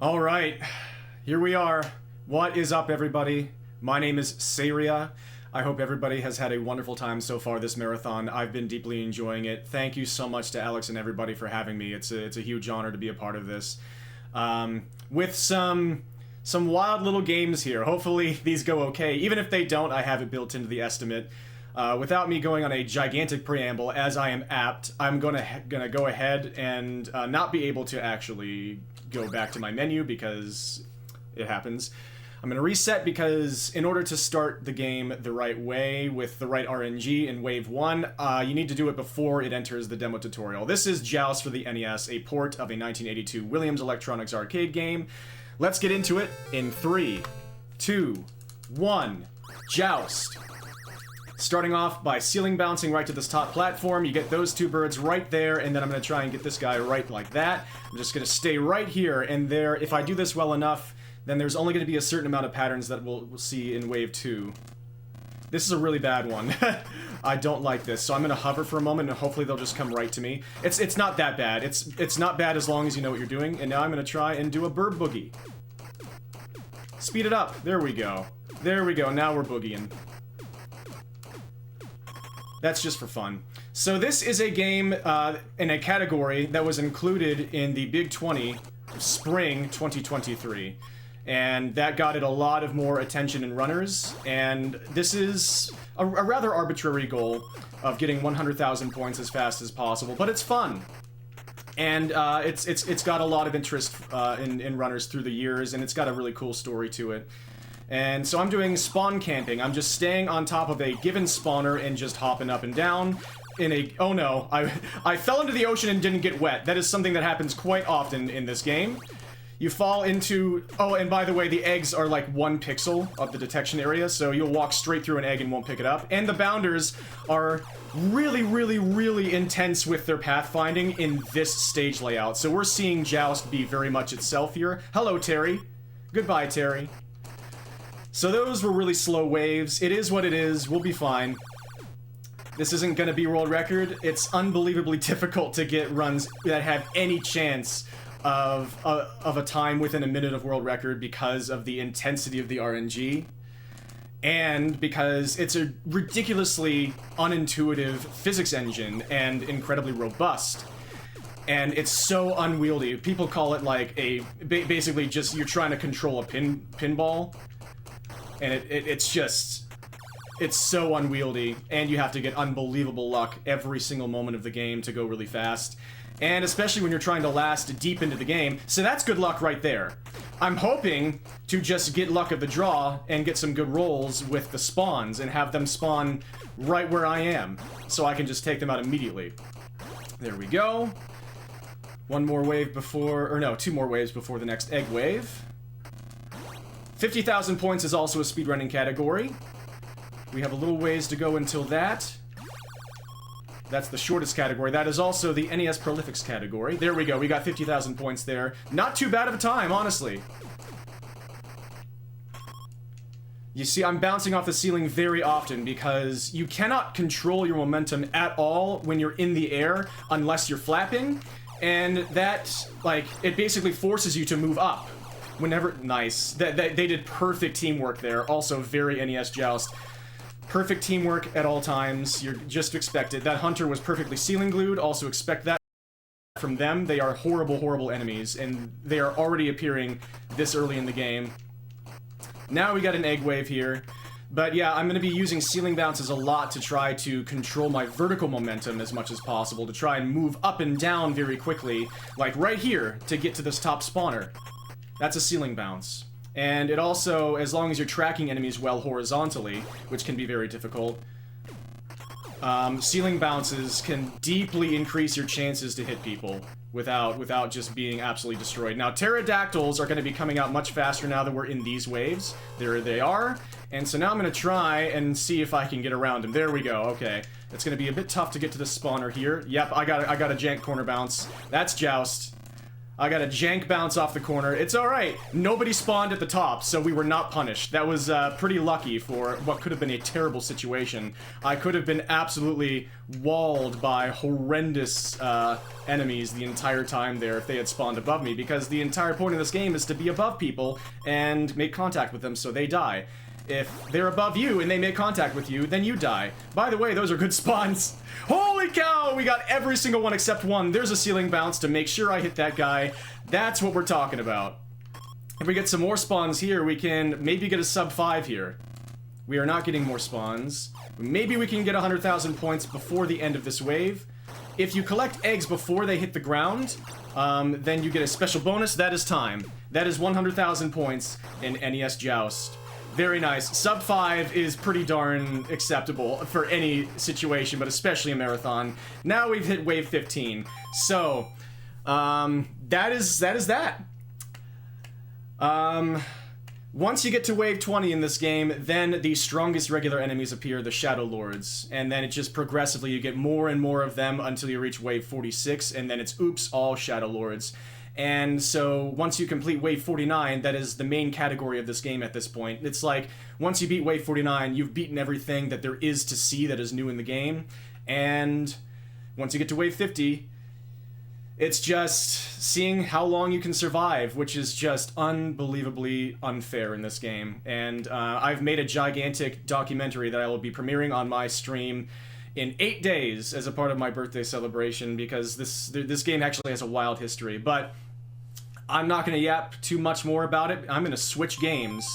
All right, here we are. What is up, everybody? My name is Seiria. I hope everybody has had a wonderful time so far this marathon. I've been deeply enjoying it. Thank you so much to Alex and everybody for having me. It's a huge honor to be a part of this. With some wild little games here. Hopefully these go okay. Even if they don't, I have it built into the estimate. Without me going on a gigantic preamble, as I am apt, I'm gonna go ahead and not be able to actually go back to my menu because it happens. I'm gonna reset because in order to start the game the right way with the right RNG in Wave 1, you need to do it before it enters the demo tutorial. This is Joust for the NES, a port of a 1982 Williams Electronics arcade game. Let's get into it in 3, 2, 1, Joust. Starting off by ceiling bouncing right to this top platform. You get those two birds right there, and then I'm going to try and get this guy right like that. I'm just going to stay right here and there. If I do this well enough, then there's only going to be a certain amount of patterns that we'll see in Wave 2. This is a really bad one. I don't like this, so I'm going to hover for a moment, and hopefully they'll just come right to me. It's not that bad. It's not bad as long as you know what you're doing, and now I'm going to try and do a bird boogie. Speed it up. There we go. There we go. Now we're boogieing. That's just for fun. So this is a game in a category that was included in the Big 20 Spring 2023. And that got it a lot of more attention in runners. And this is a rather arbitrary goal of getting 100,000 points as fast as possible, but it's fun. And it's got a lot of interest in runners through the years, and it's got a really cool story to it. And so I'm doing spawn camping. I'm just staying on top of a given spawner and just hopping up and down in a... Oh no, I fell into the ocean and didn't get wet. That is something that happens quite often in this game. You fall into... Oh, and by the way, the eggs are like 1 pixel of the detection area, so you'll walk straight through an egg and won't pick it up. And the bounders are really, really, really intense with their pathfinding in this stage layout. So we're seeing Joust be very much itself here. Hello, Terry. Goodbye, Terry. So those were really slow waves. It is what it is. We'll be fine. This isn't gonna be world record. It's unbelievably difficult to get runs that have any chance of a time within a minute of world record because of the intensity of the RNG. And because it's a ridiculously unintuitive physics engine and incredibly robust. And it's so unwieldy. People call it like basically just you're trying to control a pinball. And it's so unwieldy, and you have to get unbelievable luck every single moment of the game to go really fast. And especially when you're trying to last deep into the game, so that's good luck right there. I'm hoping to just get luck of the draw and get some good rolls with the spawns and have them spawn right where I am, so I can just take them out immediately. There we go. One more wave before, or no, 2 more waves before the next egg wave. 50,000 points is also a speedrunning category. We have a little ways to go until that. That's the shortest category. That is also the NES Prolifics category. There we go. We got 50,000 points there. Not too bad of a time, honestly. You see, I'm bouncing off the ceiling very often because you cannot control your momentum at all when you're in the air unless you're flapping. And that, like, it basically forces you to move up. Whenever... Nice. They did perfect teamwork there. Also very NES Joust. Perfect teamwork at all times. You're just expected. That hunter was perfectly ceiling glued. Also expect that from them. They are horrible, horrible enemies, and they are already appearing this early in the game. Now we got an egg wave here. But yeah, I'm going to be using ceiling bounces a lot to try to control my vertical momentum as much as possible, to try and move up and down very quickly, like right here, to get to this top spawner. That's a ceiling bounce. And it also, as long as you're tracking enemies well horizontally, which can be very difficult, ceiling bounces can deeply increase your chances to hit people without just being absolutely destroyed. Now, pterodactyls are going to be coming out much faster now that we're in these waves. There they are. And so now I'm going to try and see if I can get around them. There we go. Okay. It's going to be a bit tough to get to the spawner here. Yep, I got a jank corner bounce. That's Joust. I got a jank bounce off the corner. It's alright. Nobody spawned at the top, so we were not punished. That was pretty lucky for what could have been a terrible situation. I could have been absolutely walled by horrendous enemies the entire time there if they had spawned above me, because the entire point of this game is to be above people and make contact with them so they die. If they're above you and they make contact with you, then you die. By the way, those are good spawns. Holy cow, we got every single one except one. There's a ceiling bounce to make sure I hit that guy. That's what we're talking about. If we get some more spawns here, we can maybe get a sub 5 here. We are not getting more spawns. Maybe we can get 100,000 points before the end of this wave. If you collect eggs before they hit the ground, then you get a special bonus. That is time. That is 100,000 points in NES Joust. Very nice. Sub 5 is pretty darn acceptable for any situation, but especially a marathon. Now we've hit wave 15. So, that is that. Once you get to wave 20 in this game, then the strongest regular enemies appear, the Shadow Lords. And then it just progressively, you get more and more of them until you reach wave 46, and then it's oops, all Shadow Lords. And so, once you complete wave 49, that is the main category of this game at this point. It's like, once you beat wave 49, you've beaten everything that there is to see that is new in the game. And once you get to wave 50, it's just seeing how long you can survive, which is just unbelievably unfair in this game. And I've made a gigantic documentary that I will be premiering on my stream in 8 days as a part of my birthday celebration, because this game actually has a wild history. But I'm not going to yap too much more about it. I'm going to switch games